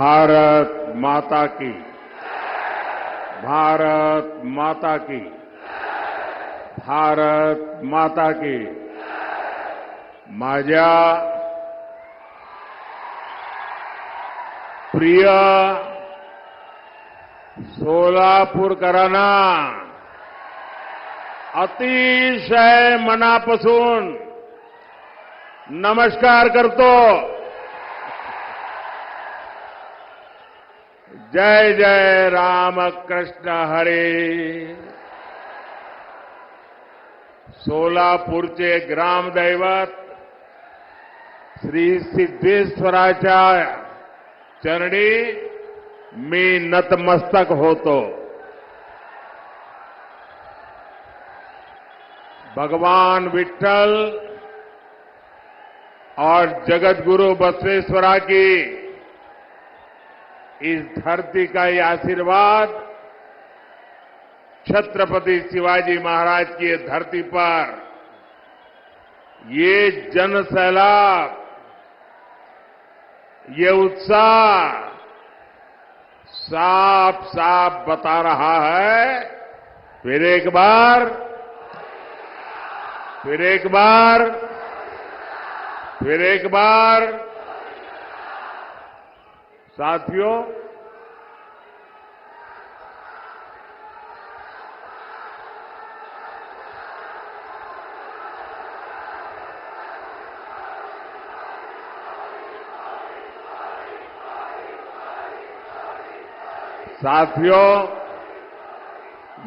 भारत माता की, भारत माता की, भारत माता की। माझ्या प्रिय सोलापूरकरांना अतिशय मनापासून नमस्कार करतो। जय जय रामकृष्ण हरी। सोलापूरचे ग्रामदैवत श्री सिद्धेश्वराच्या चरणी मी नतमस्तक होतो। भगवान विठ्ठल और जगतगुरु बसवेश्वरा की इस धरती का ये आशीर्वाद छत्रपति शिवाजी महाराज की ये धरती पर ये जन सैलाब, ये उत्साह साफ साफ बता रहा है। फिर एक बार, फिर एक बार, फिर एक बार। साथियों, साथियों,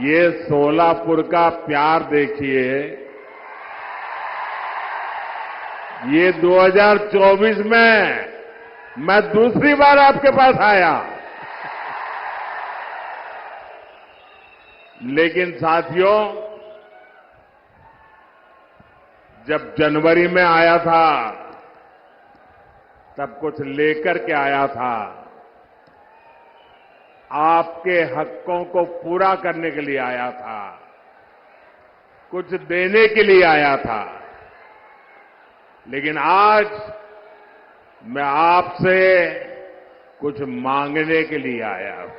ये सोलापुर का प्यार देखिए। ये 2024 में मैं दूसरी बार आपके पास आया, लेकिन साथियों, जब जनवरी में आया था तब कुछ लेकर के आया था। आपके हकों को पूरा करने के लिए आया था, कुछ देने के लिए आया था। लेकिन आज मैं आपसे कुछ मांगने के लिए आया हूं,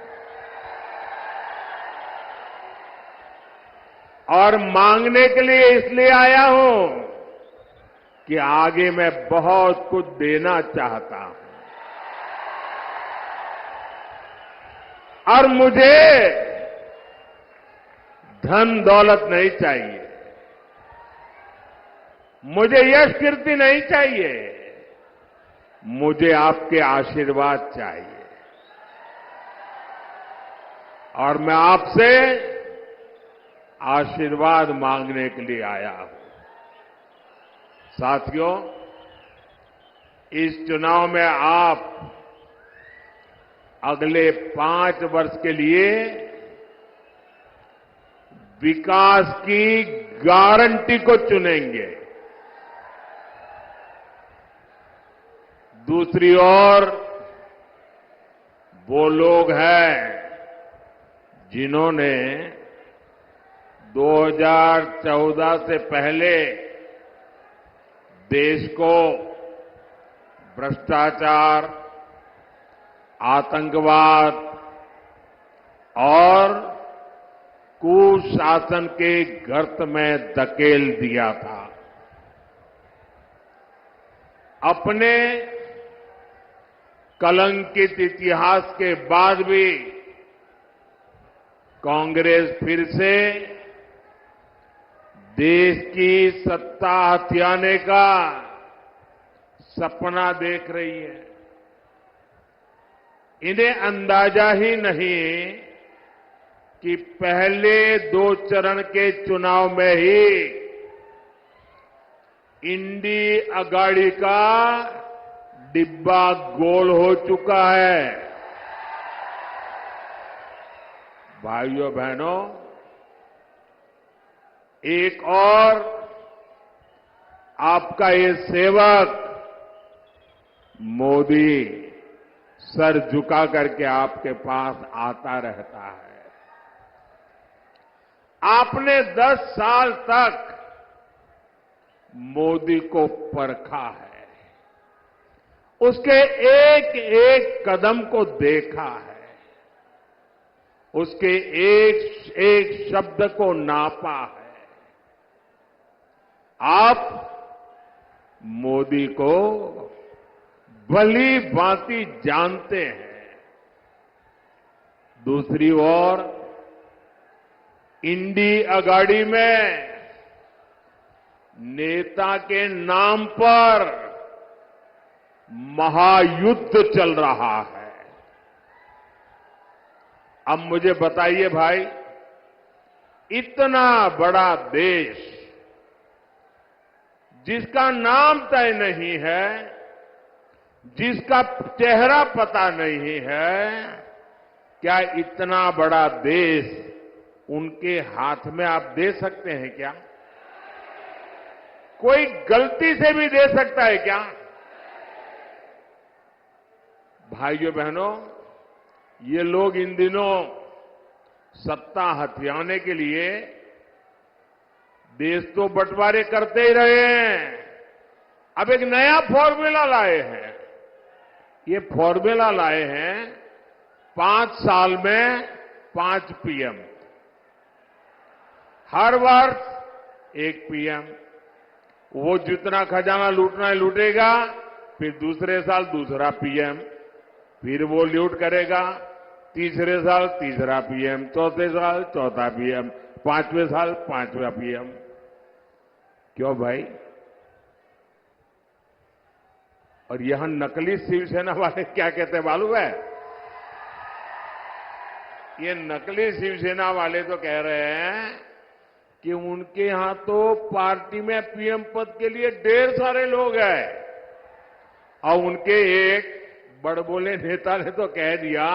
और मांगने के लिए इसलिए आया हूं कि आगे मैं बहुत कुछ देना चाहता हूं। और मुझे धन दौलत नहीं चाहिए, मुझे यश कीर्ति नहीं चाहिए, मुझे आपके आशीर्वाद चाहिए। और मैं आपसे आशीर्वाद मांगने के लिए आया हूं। साथियों, इस चुनाव में आप अगले 5 वर्ष के लिए विकास की गारंटी को चुनेंगे। दूसरी ओर वो लोग हैं जिन्होंने 2014 से पहले देश को भ्रष्टाचार, आतंकवाद और कुशासन के गर्त में धकेल दिया था। अपने कलंकित इतिहास के बाद भी कांग्रेस फिर से देश की सत्ता हथियाने का सपना देख रही है। इन्हें अंदाजा ही नहीं कि पहले 2 चरण के चुनाव में ही इंडी अगाड़ी का डिब्बा गोल हो चुका है। भाइयों बहनों, एक और आपका ये सेवक मोदी सर झुका करके आपके पास आता रहता है। आपने 10 साल तक मोदी को परखा है उसके एक एक कदम को देखा है, उसके एक एक शब्द को नापा है। आप मोदी को भली भांति जानते हैं। दूसरी ओर इंडी अगाड़ी में नेता के नाम पर महायुद्ध चल रहा है। अब मुझे बताइए भाई, इतना बड़ा देश जिसका नाम तय नहीं है, जिसका चेहरा पता नहीं है, क्या इतना बड़ा देश उनके हाथ में आप दे सकते हैं क्या? कोई गलती से भी दे सकता है क्या? भाइयों बहनों, ये लोग इन दिनों सत्ता हथियाने के लिए देश तो बंटवारे करते ही रहे हैं। अब एक नया फॉर्मूला लाए हैं। ये फॉर्मूला लाए हैं 5 साल में 5 पीएम, हर वर्ष 1 पीएम। वो जितना खजाना लूटना है लूटेगा, फिर दूसरे साल दूसरा पीएम, फिर वो लूट करेगा, तीसरे साल तीसरा पीएम, चौथे साल चौथा पीएम, 5वें साल 5वां पीएम। क्यों भाई? और यहां नकली शिवसेना वाले क्या कहते हैं मालूम है? ये नकली शिवसेना वाले तो कह रहे हैं कि उनके यहां तो पार्टी में पीएम पद के लिए ढेर सारे लोग हैं, और उनके एक बड़बोले नेता ने तो कह दिया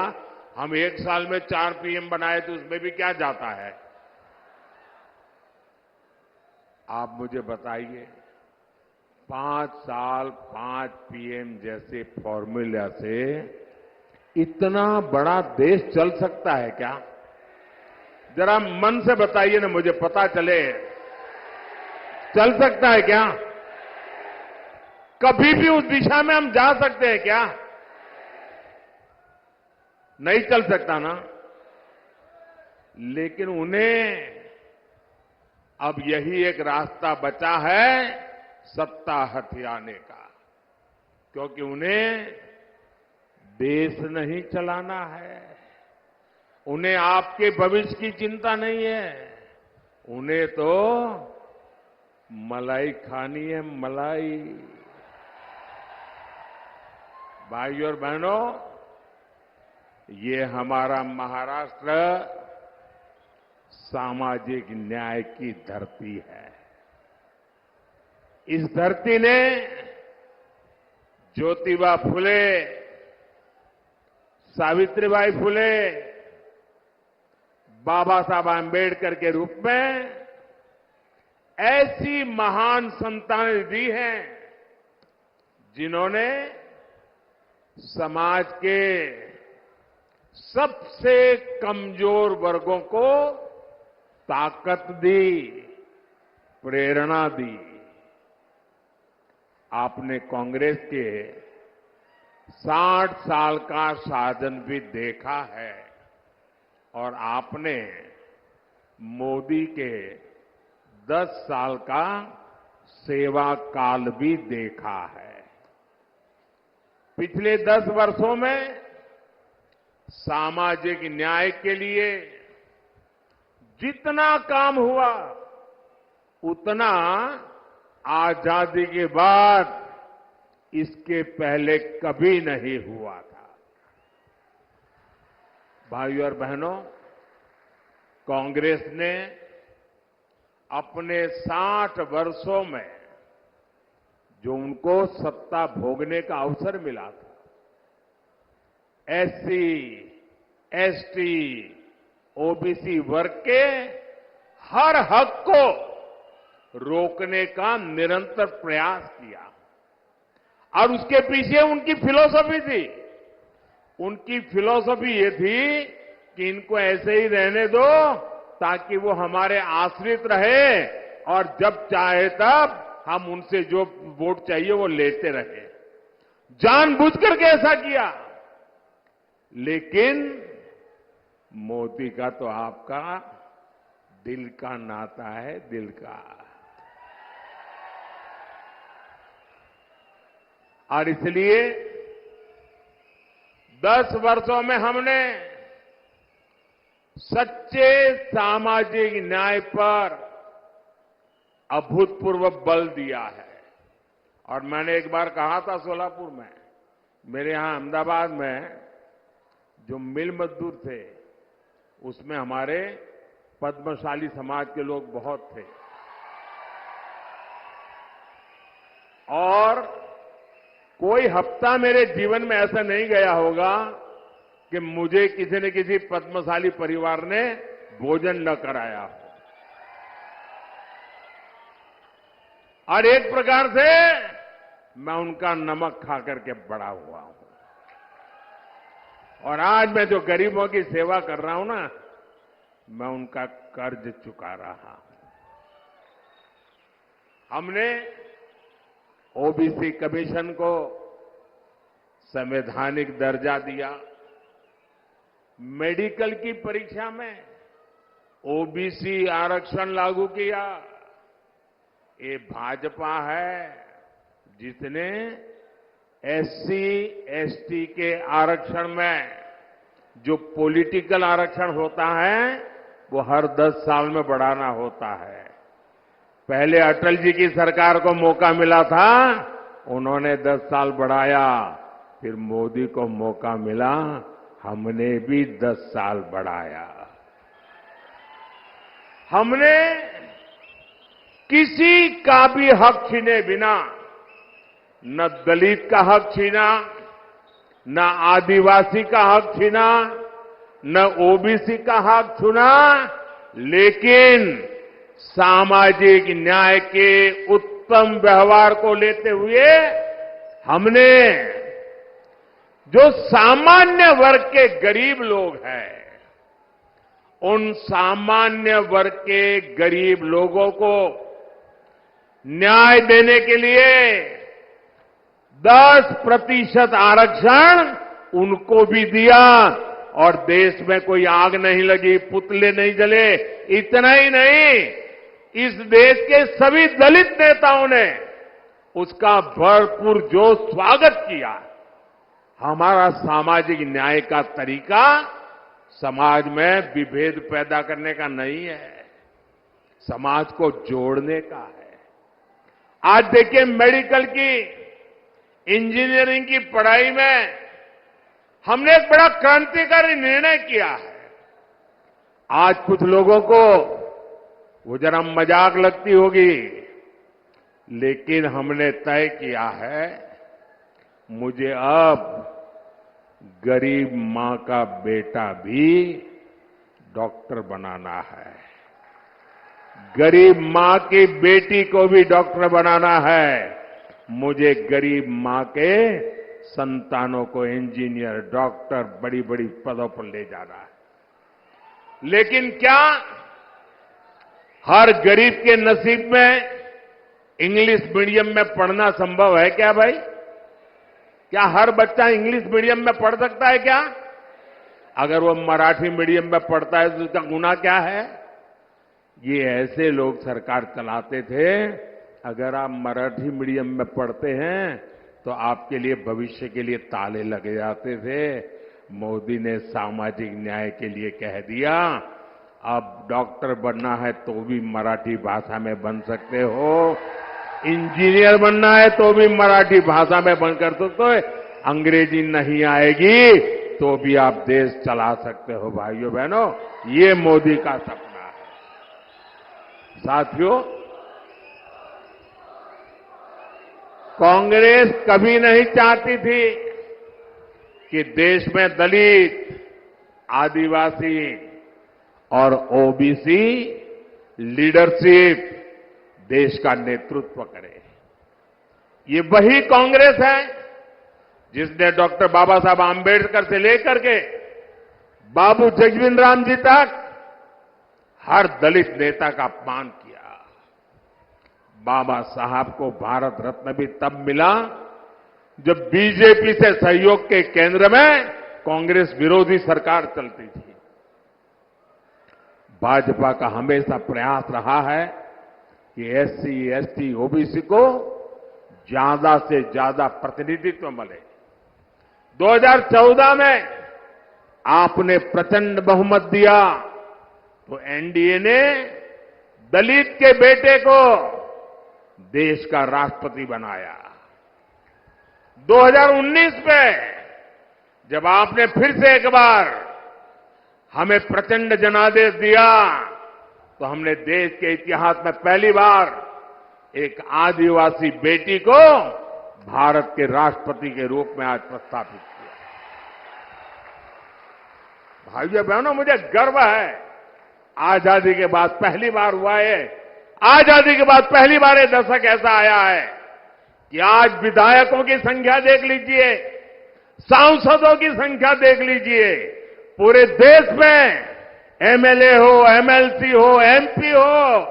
हम 1 साल में 4 पीएम बनाए तो उसमें भी क्या जाता है। आप मुझे बताइए, 5 साल 5 पीएम जैसे फॉर्मूला से इतना बड़ा देश चल सकता है क्या? जरा मन से बताइए ना, मुझे पता चले। चल सकता है क्या? कभी भी उस दिशा में हम जा सकते हैं क्या? नहीं चल सकता ना। लेकिन उन्हें अब यही एक रास्ता बचा है सत्ता हथियाने का, क्योंकि उन्हें देश नहीं चलाना है, उन्हें आपके भविष्य की चिंता नहीं है, उन्हें तो मलाई खानी है, मलाई। भाइयों और बहनों, ये हमारा महाराष्ट्र सामाजिक न्याय की धरती है। इस धरती ने ज्योतिबा फुले, सावित्रीबाई फुले, बाबा साहब आंबेडकर के रूप में ऐसी महान संतानें दी हैं जिन्होंने समाज के सबसे कमजोर वर्गों को ताकत दी, प्रेरणा दी। आपने कांग्रेस के 60 साल का शासन भी देखा है, और आपने मोदी के 10 साल का सेवा काल भी देखा है। पिछले 10 वर्षों में सामाजिक न्याय के लिए जितना काम हुआ, उतना आजादी के बाद इसके पहले कभी नहीं हुआ था। भाइयों और बहनों, कांग्रेस ने अपने 60 वर्षों में जो उनको सत्ता भोगने का अवसर मिला था, एससी, एसटी, ओबीसी वर्ग के हर हक को रोकने का निरंतर प्रयास किया, और उसके पीछे उनकी फिलॉसफी थी। उनकी फिलॉसफी ये थी कि इनको ऐसे ही रहने दो ताकि वो हमारे आश्रित रहे, और जब चाहे तब हम उनसे जो वोट चाहिए वो लेते रहे। जानबूझ करके ऐसा किया। लेकिन मोदी का तो आपका दिल का नाता है, दिल का। और इसलिए 10 वर्षों में हमने सच्चे सामाजिक न्याय पर अभूतपूर्व बल दिया है। और मैंने एक बार कहा था सोलापुर में, मेरे यहां अहमदाबाद में जो मिल मजदूर थे उसमें हमारे पद्मशाली समाज के लोग बहुत थे। और कोई हफ्ता मेरे जीवन में ऐसा नहीं गया होगा कि मुझे किसी न किसी पद्मशाली परिवार ने भोजन न कराया हो। और एक प्रकार से मैं उनका नमक खा करके बड़ा हुआ हूं। और आज मैं जो गरीबों की सेवा कर रहा हूं ना, मैं उनका कर्ज चुका रहा हूं। हमने ओबीसी कमीशन को संवैधानिक दर्जा दिया। मेडिकल की परीक्षा में ओबीसी आरक्षण लागू किया। ये भाजपा है जिसने एससी एसटी के आरक्षण में, जो पॉलिटिकल आरक्षण होता है वो हर 10 साल में बढ़ाना होता है। पहले अटल जी की सरकार को मौका मिला था, उन्होंने 10 साल बढ़ाया। फिर मोदी को मौका मिला, हमने भी 10 साल बढ़ाया। हमने किसी का भी हक छीने बिना, न दलित का हक छीना, न आदिवासी का हक छीना, न ओबीसी का हक छीना, लेकिन सामाजिक न्याय के उत्तम व्यवहार को लेते हुए हमने जो सामान्य वर्ग के गरीब लोग हैं, उन सामान्य वर्ग के गरीब लोगों को न्याय देने के लिए 10% आरक्षण उनको भी दिया। और देश में कोई आग नहीं लगी, पुतले नहीं जले। इतना ही नहीं, इस देश के सभी दलित नेताओं ने उसका भरपूर जो स्वागत किया। हमारा सामाजिक न्याय का तरीका समाज में विभेद पैदा करने का नहीं है, समाज को जोड़ने का है। आज देखिए, मेडिकल की, इंजीनियरिंग की पढ़ाई में हमने एक बड़ा क्रांतिकारी निर्णय किया है। आज कुछ लोगों को वो जरा मजाक लगती होगी, लेकिन हमने तय किया है, मुझे अब गरीब मां का बेटा भी डॉक्टर बनाना है, गरीब मां की बेटी को भी डॉक्टर बनाना है, मुझे गरीब मां के संतानों को इंजीनियर, डॉक्टर, बड़ी बड़ी पदों पर ले जाना है। लेकिन क्या हर गरीब के नसीब में इंग्लिश मीडियम में पढ़ना संभव है क्या भाई? क्या हर बच्चा इंग्लिश मीडियम में पढ़ सकता है क्या? अगर वो मराठी मीडियम में पढ़ता है तो उसका गुनाह क्या है? ये ऐसे लोग सरकार चलाते थे। अगर आप मराठी मीडियम में पढ़ते हैं तो आपके लिए भविष्य के लिए ताले लगे जाते थे। मोदी ने सामाजिक न्याय के लिए कह दिया, अब डॉक्टर बनना है तो भी मराठी भाषा में बन सकते हो, इंजीनियर बनना है तो भी मराठी भाषा में बन कर सकते हो, अंग्रेजी नहीं आएगी तो भी आप देश चला सकते हो। भाइयों बहनों, ये मोदी का सपना है। साथियों, कांग्रेस कभी नहीं चाहती थी कि देश में दलित, आदिवासी और ओबीसी लीडरशिप देश का नेतृत्व करे। ये वही कांग्रेस है जिसने डॉक्टर बाबा साहब आंबेडकर से लेकर के बाबू जगजीवन राम जी तक हर दलित नेता का अपमान किया। बाबा साहब को भारत रत्न भी तब मिला जब बीजेपी से सहयोग के केंद्र में कांग्रेस विरोधी सरकार चलती थी। भाजपा का हमेशा प्रयास रहा है कि एससी, एसटी, ओबीसी को ज्यादा से ज्यादा प्रतिनिधित्व मिले। 2014 में आपने प्रचंड बहुमत दिया तो एनडीए ने दलित के बेटे को देश का राष्ट्रपति बनाया। 2019 में जब आपने फिर से एक बार हमें प्रचंड जनादेश दिया तो हमने देश के इतिहास में पहली बार एक आदिवासी बेटी को भारत के राष्ट्रपति के रूप में आज प्रस्तावित किया। भाइयों बहनों, मुझे गर्व है, आजादी के बाद पहली बार हुआ है। आजादी के बाद पहली बार ये दशक ऐसा आया है कि आज विधायकों की संख्या देख लीजिए, सांसदों की संख्या देख लीजिए, पूरे देश में एमएलए हो, एमएलसी हो, एमपी हो,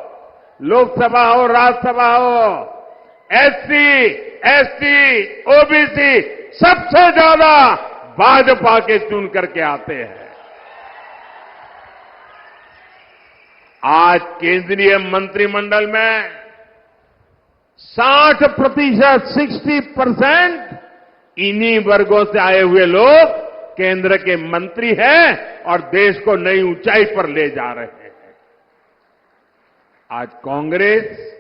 लोकसभा हो, राज्यसभा हो, एससी, एसटी, ओबीसी सबसे ज्यादा भाजपा के चुन करके आते हैं। आज केंद्रीय मंत्रिमंडल में 60%, 60% इन्हीं वर्गों से आए हुए लोग केंद्र के मंत्री हैं और देश को नई ऊंचाई पर ले जा रहे हैं। आज कांग्रेस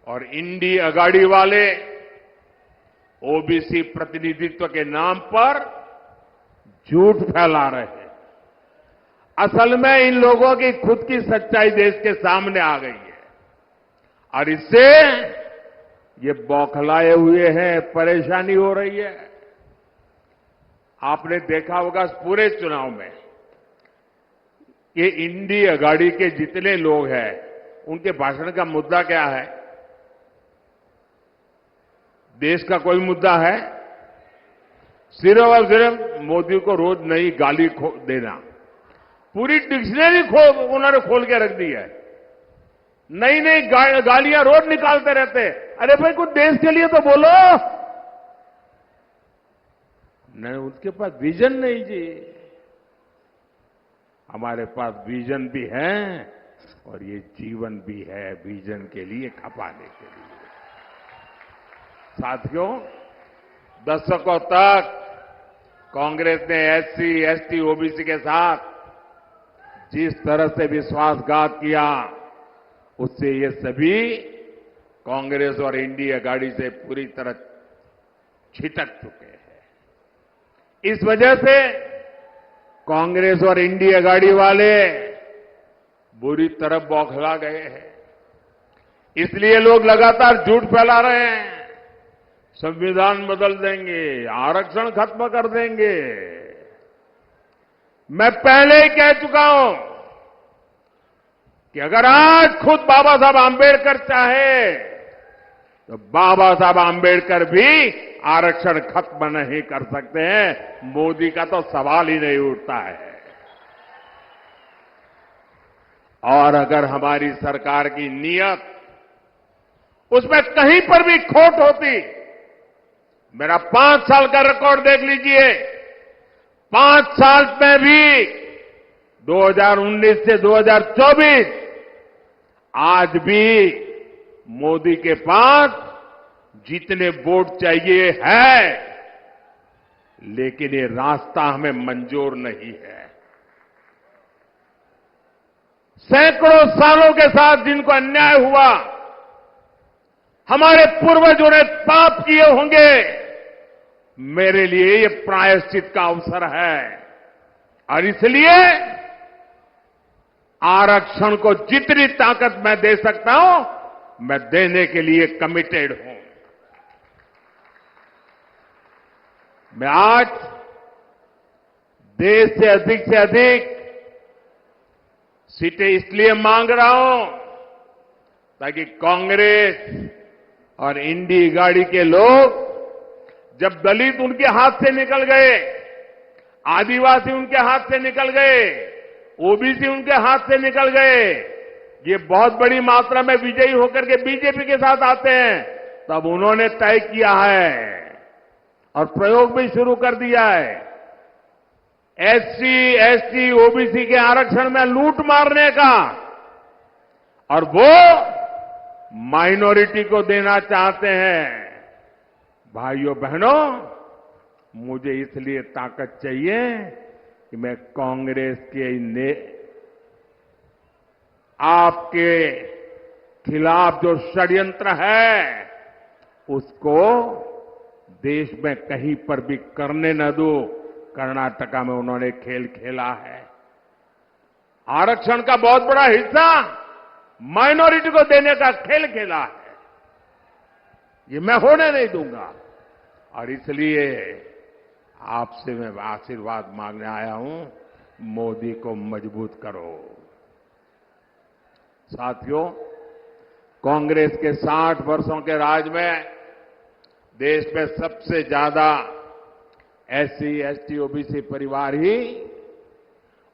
और इंडी अगाड़ी वाले ओबीसी प्रतिनिधित्व के नाम पर झूठ फैला रहे हैं। असल में इन लोगों की खुद की सच्चाई देश के सामने आ गई है और इससे ये बौखलाए हुए हैं, परेशानी हो रही है। आपने देखा होगा पूरे चुनाव में कि इंडी अगाड़ी के जितने लोग हैं उनके भाषण का मुद्दा क्या है? देश का कोई मुद्दा है? सिर्फ और सिर्फ मोदी को रोज नई गाली देना। पूरी डिक्शनरी उन्होंने खोल के रख दी है। नई नई गालियां रोज निकालते रहते। अरे भाई कुछ देश के लिए तो बोलो। नहीं, उनके पास विजन नहीं जी। हमारे पास विजन भी है और ये जीवन भी है विजन के लिए खपाने के लिए। साथियों, दशकों तक कांग्रेस ने एससी, एसटी, ओबीसी के साथ जिस तरह से विश्वासघात किया उससे ये सभी कांग्रेस और इंडी अगाड़ी से पूरी तरह छिटक चुके हैं। इस वजह से कांग्रेस और इंडी अगाड़ी वाले बुरी तरह बौखला गए हैं। इसलिए लोग लगातार झूठ फैला रहे हैं। संविधान बदल देंगे, आरक्षण खत्म कर देंगे। मैं पहले ही कह चुका हूं कि अगर आज खुद बाबा साहब आंबेडकर चाहे तो बाबा साहब आंबेडकर भी आरक्षण खत्म नहीं कर सकते हैं। मोदी का तो सवाल ही नहीं उठता है। और अगर हमारी सरकार की नीयत उसमें कहीं पर भी खोट होती, मेरा 5 साल का रिकॉर्ड देख लीजिए, 5 साल में भी 2019 से 2024 आज भी मोदी के पास जितने वोट चाहिए है, लेकिन ये रास्ता हमें मंजूर नहीं है। सैकड़ों सालों के साथ जिनको अन्याय हुआ, हमारे पूर्वजों ने पाप किए होंगे, मेरे लिए ये प्रायश्चित का अवसर है और इसलिए आरक्षण को जितनी ताकत मैं दे सकता हूं, मैं देने के लिए कमिटेड हूं। मैं आज देश से अधिक सीटें इसलिए मांग रहा हूं ताकि कांग्रेस और इंडी गाड़ी के लोग, जब दलित उनके हाथ से निकल गए, आदिवासी उनके हाथ से निकल गए, ओबीसी उनके हाथ से निकल गए, ये बहुत बड़ी मात्रा में विजयी होकर के बीजेपी के साथ आते हैं, तब उन्होंने तय किया है और प्रयोग भी शुरू कर दिया है। एससी, एसटी, ओबीसी के आरक्षण में लूट मारने का, और वो माइनॉरिटी को देना चाहते हैं। भाइयों बहनों, मुझे इसलिए ताकत चाहिए कि मैं कांग्रेस के आपके खिलाफ जो षड्यंत्र है उसको देश में कहीं पर भी करने न दो। कर्नाटका में उन्होंने खेल खेला है। आरक्षण का बहुत बड़ा हिस्सा माइनॉरिटी को देने का खेल खेला है। ये मैं होने नहीं दूंगा, और इसलिए आपसे मैं आशीर्वाद मांगने आया हूं, मोदी को मजबूत करो। साथियों, कांग्रेस के 60 वर्षों के राज में देश में सबसे ज्यादा एससी, एसटी, ओबीसी परिवार ही,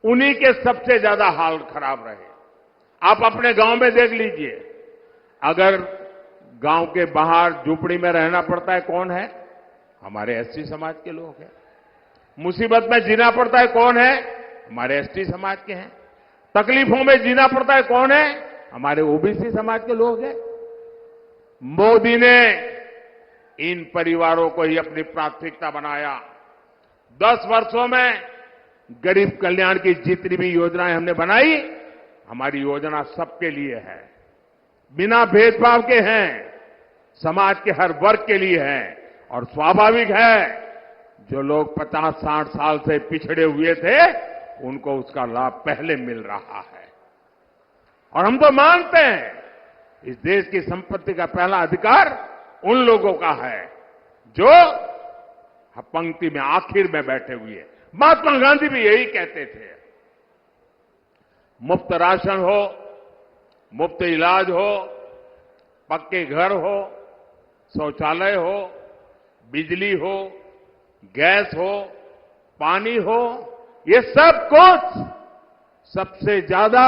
उन्हीं के सबसे ज्यादा हाल खराब रहे। आप अपने गांव में देख लीजिए, अगर गांव के बाहर झुपड़ी में रहना पड़ता है, कौन है? हमारे एससी समाज के लोग हैं। मुसीबत में जीना पड़ता है, कौन है? हमारे एसटी समाज के हैं। तकलीफों में जीना पड़ता है, कौन है? हमारे ओबीसी समाज के लोग हैं। मोदी ने इन परिवारों को ही अपनी प्राथमिकता बनाया। 10 वर्षों में गरीब कल्याण की जितनी भी योजनाएं हमने बनाई, हमारी योजना सबके लिए है, बिना भेदभाव के हैं, समाज के हर वर्ग के लिए है। और स्वाभाविक है, जो लोग 50-60 साल से पिछड़े हुए थे, उनको उसका लाभ पहले मिल रहा है। और हम तो मानते हैं, इस देश की संपत्ति का पहला अधिकार उन लोगों का है जो पंक्ति में आखिर में बैठे हुए। महात्मा गांधी भी यही कहते थे। मुफ्त राशन हो, मुफ्त इलाज हो, पक्के घर हो, शौचालय हो, बिजली हो, गैस हो, पानी हो, ये सब कुछ सबसे ज्यादा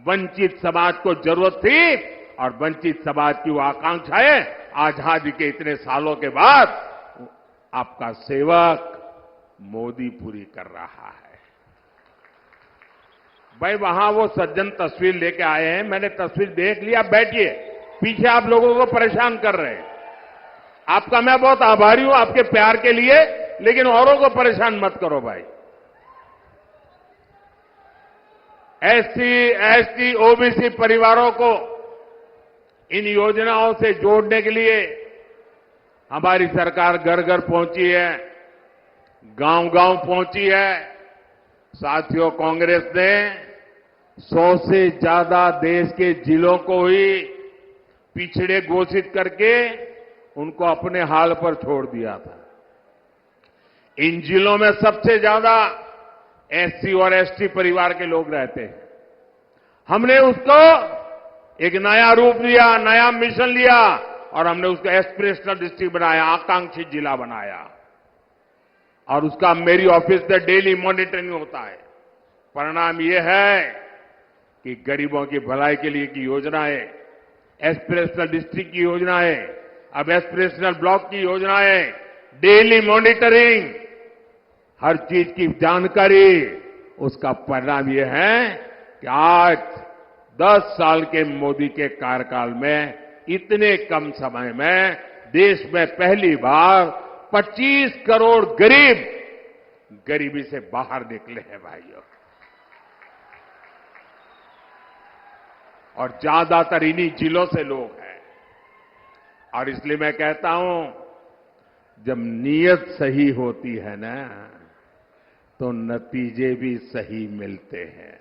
वंचित समाज को जरूरत थी, और वंचित समाज की वो आकांक्षाएं आजादी के इतने सालों के बाद आपका सेवक मोदी पूरी कर रहा है। भाई, वहां वो सज्जन तस्वीर लेके आए हैं, मैंने तस्वीर देख लिया। बैठिए, पीछे आप लोगों को परेशान कर रहे हैं। आपका मैं बहुत आभारी हूं आपके प्यार के लिए, लेकिन औरों को परेशान मत करो भाई। एससी, एसटी, ओबीसी परिवारों को इन योजनाओं से जोड़ने के लिए हमारी सरकार घर घर पहुंची है, गांव गांव पहुंची है। साथियों, कांग्रेस ने 100 से ज्यादा देश के जिलों को ही पिछड़े घोषित करके उनको अपने हाल पर छोड़ दिया था। इन जिलों में सबसे ज्यादा एससी और एसटी परिवार के लोग रहते हैं। हमने उसको एक नया रूप दिया, नया मिशन लिया, और हमने उसको एस्पिरेशनल डिस्ट्रिक्ट बनाया, आकांक्षी जिला बनाया। और उसका मेरी ऑफिस से डेली मॉनिटरिंग होता है। परिणाम यह है कि गरीबों की भलाई के लिए की योजनाएं, एस्पिरेशनल डिस्ट्रिक्ट की योजनाएं, अब एस्पिरेशनल ब्लॉक की योजनाएं, डेली मॉनिटरिंग, हर चीज की जानकारी, उसका परिणाम यह है कि आज 10 साल के मोदी के कार्यकाल में इतने कम समय में देश में पहली बार 25 करोड़ गरीब गरीबी से बाहर निकले हैं भाइयों। और ज्यादातर इन्हीं जिलों से लोग हैं। और इसलिए मैं कहता हूं, जब नीयत सही होती है ना, तो नतीजे भी सही मिलते हैं।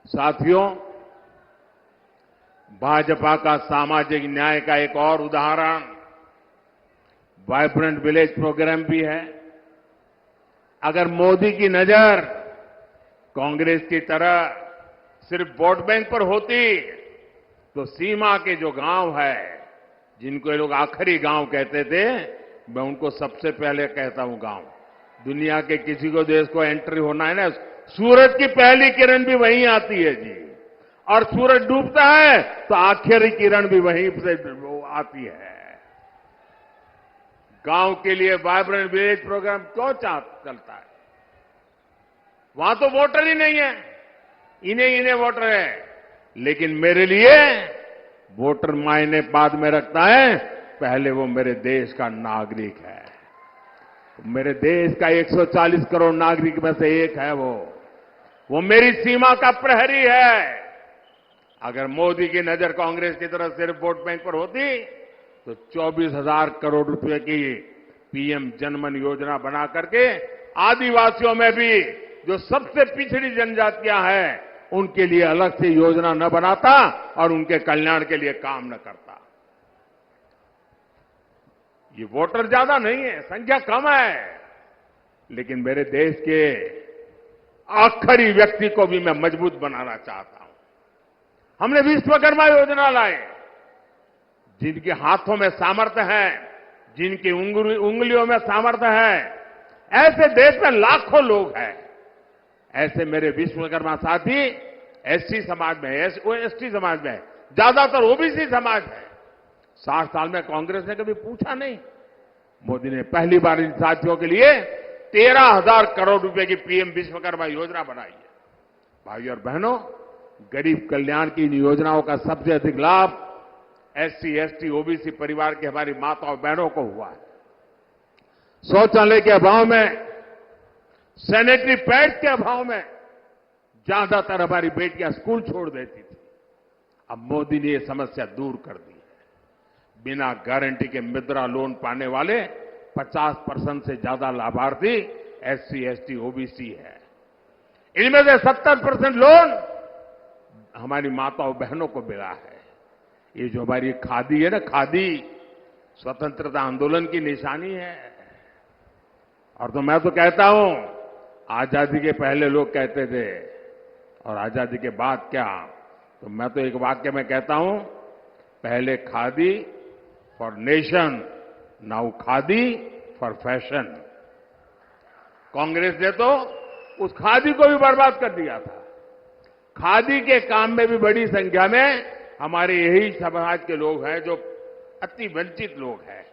साथियों, भाजपा का सामाजिक न्याय का एक और उदाहरण वाइब्रेंट विलेज प्रोग्राम भी है। अगर मोदी की नजर कांग्रेस की तरह सिर्फ वोट बैंक पर होती, तो सीमा के जो गांव है, जिनको ये लोग आखिरी गांव कहते थे, मैं उनको सबसे पहले कहता हूं गांव। दुनिया के किसी को देश को एंट्री होना है ना, सूरज की पहली किरण भी वहीं आती है जी। और सूरज डूबता है तो आखिरी किरण भी वहीं से वो आती है। गांव के लिए वाइब्रेंट विलेज प्रोग्राम क्यों चलता है? वहां तो वोटर ही नहीं है, इन्हें वोटर है। लेकिन मेरे लिए वोटर मायने बाद में रखता है, पहले वो मेरे देश का नागरिक है। मेरे देश का 140 करोड़ नागरिक में से एक है वो मेरी सीमा का प्रहरी है। अगर मोदी की नजर कांग्रेस की तरफ सिर्फ वोट बैंक पर होती तो 24,000 करोड़ रुपए की पीएम जनमन योजना बना करके आदिवासियों में भी जो सबसे पिछड़ी जनजातियां हैं उनके लिए अलग से योजना न बनाता और उनके कल्याण के लिए काम न करता। ये वोटर ज्यादा नहीं है, संख्या कम है, लेकिन मेरे देश के आखिरी व्यक्ति को भी मैं मजबूत बनाना चाहता हूं। हमने विश्वकर्मा योजना लाए, जिनके हाथों में सामर्थ्य है, जिनकी उंगलियों में सामर्थ्य है, ऐसे देश में लाखों लोग हैं। ऐसे मेरे विश्वकर्मा साथी एससी समाज में, एसटी समाज में, ज्यादातर ओबीसी समाज है। 60 साल में कांग्रेस ने कभी पूछा नहीं। मोदी ने पहली बार इन साथियों के लिए 13,000 करोड़ रुपए की पीएम विश्वकर्मा योजना बनाई है। भाइयों और बहनों, गरीब कल्याण की इन योजनाओं का सबसे अधिक लाभ एससी, एसटी, ओबीसी परिवार की हमारी माताओं बहनों को हुआ है। शौचालय के अभाव में, सैनिटरी पैड्स के अभाव में ज्यादातर हमारी बेटियां स्कूल छोड़ देती थी। अब मोदी ने यह समस्या दूर कर दी है। बिना गारंटी के मुद्रा लोन पाने वाले 50% से ज्यादा लाभार्थी एससी, एसटी, ओबीसी है। इनमें से 70% लोन हमारी माताओं बहनों को मिला है। ये जो हमारी खादी है ना, खादी स्वतंत्रता आंदोलन की निशानी है। और तो मैं तो कहता हूं, आजादी के पहले लोग कहते थे और आजादी के बाद क्या, तो मैं तो एक वाक्य में कहता हूं, पहले khadi for nation, now khadi for fashion. Congress ने तो उस खादी को भी बर्बाद कर दिया था। खादी के काम में भी बड़ी संख्या में हमारे यही समाज के लोग हैं जो अति वंचित लोग हैं।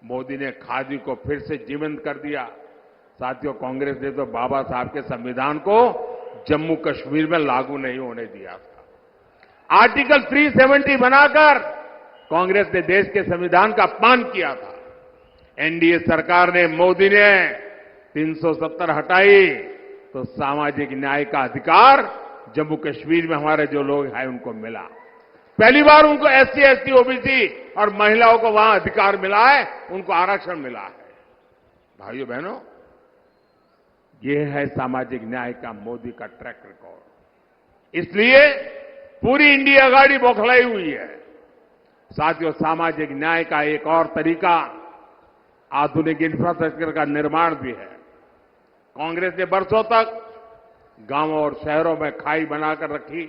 मोदी ने खादी को फिर से जीवंत कर दिया। साथियों, कांग्रेस ने तो बाबा साहब के संविधान को जम्मू कश्मीर में लागू नहीं होने दिया था। आर्टिकल 370 बनाकर कांग्रेस ने देश के संविधान का अपमान किया था। एनडीए सरकार ने, मोदी ने 370 हटाई तो सामाजिक न्याय का अधिकार जम्मू कश्मीर में हमारे जो लोग हैं उनको मिला। पहली बार उनको एससी, एसटी, ओबीसी और महिलाओं को वहां अधिकार मिला है, उनको आरक्षण मिला है। भाइयों बहनों, ये है सामाजिक न्याय का मोदी का ट्रैक रिकॉर्ड। इसलिए पूरी इंडिया आघाड़ी बौखलाई हुई है। साथियों, सामाजिक न्याय का एक और तरीका आधुनिक इंफ्रास्ट्रक्चर का निर्माण भी है। कांग्रेस ने बरसों तक गांवों और शहरों में खाई बनाकर रखी,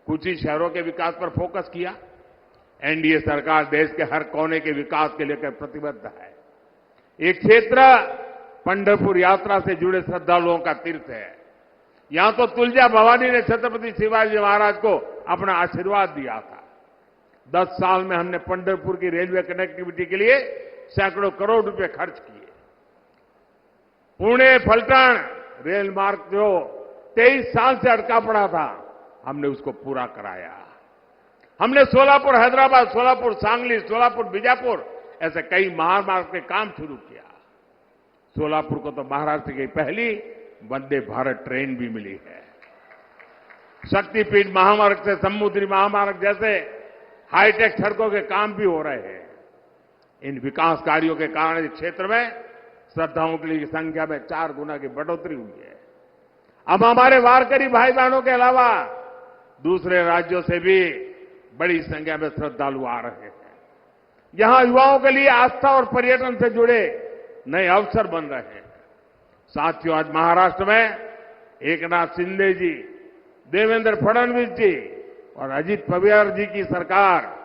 कुछ ही शहरों के विकास पर फोकस किया। एनडीए सरकार देश के हर कोने के विकास के लेकर प्रतिबद्ध है। एक क्षेत्र पंढरपुर यात्रा से जुड़े श्रद्धालुओं का तीर्थ है। यहां तो तुलजा भवानी ने छत्रपति शिवाजी महाराज को अपना आशीर्वाद दिया था। 10 साल में हमने पंढरपुर की रेलवे कनेक्टिविटी के लिए सैकड़ों करोड़ रुपए खर्च किए। पुणे फलटण रेल मार्ग जो 23 साल से अटका पड़ा था, हमने उसको पूरा कराया। हमने सोलापुर हैदराबाद, सोलापुर सांगली, सोलापुर बीजापुर ऐसे कई महामार्ग के काम शुरू किया। सोलापुर को तो महाराष्ट्र की पहली वंदे भारत ट्रेन भी मिली है। शक्तिपीठ महामार्ग से समुद्री महामार्ग जैसे हाईटेक सड़कों के काम भी हो रहे हैं। इन विकास कार्यों के कारण इस क्षेत्र में श्रद्धाओं की संख्या में 4 गुना की बढ़ोतरी हुई है। अब हमारे वारकरी भाई बहनों के अलावा दूसरे राज्यों से भी बड़ी संख्या में श्रद्धालु आ रहे हैं। यहां युवाओं के लिए आस्था और पर्यटन से जुड़े नए अवसर बन रहे हैं। साथियों, आज महाराष्ट्र में एकनाथ शिंदे जी, देवेंद्र फडणवीस जी और अजित पवार जी की सरकार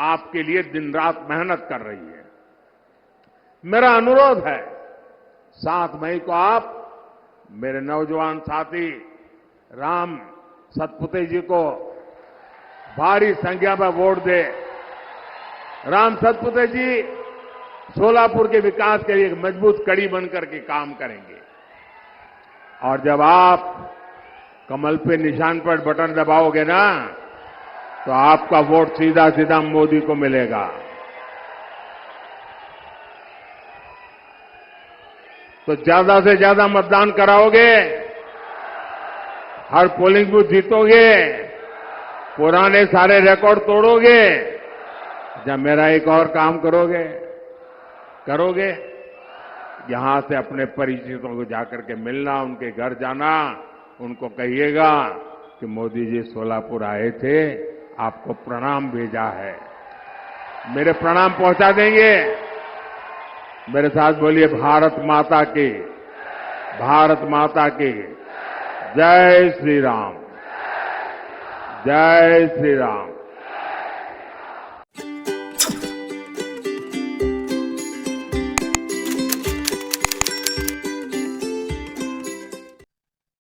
आपके लिए दिन रात मेहनत कर रही है। मेरा अनुरोध है, 7 मई को आप मेरे नौजवान साथी राम सतपुते जी को भारी संख्या में वोट दे। राम सतपुते जी सोलापुर के विकास के लिए एक मजबूत कड़ी बनकर के काम करेंगे। और जब आप कमल पे निशान पर बटन दबाओगे ना, तो आपका वोट सीधा सीधा मोदी को मिलेगा। तो ज्यादा से ज्यादा मतदान कराओगे, हर पोलिंग बूथ जीतोगे, पुराने सारे रिकॉर्ड तोड़ोगे, जब मेरा एक और काम करोगे यहां से अपने परिचितों को जाकर के मिलना, उनके घर जाना, उनको कहिएगा कि मोदी जी सोलापुर आए थे, आपको प्रणाम भेजा है। मेरे प्रणाम पहुंचा देंगे। मेरे साथ बोलिए भारत माता की, भारत माता की जय श्री राम, जय श्री राम।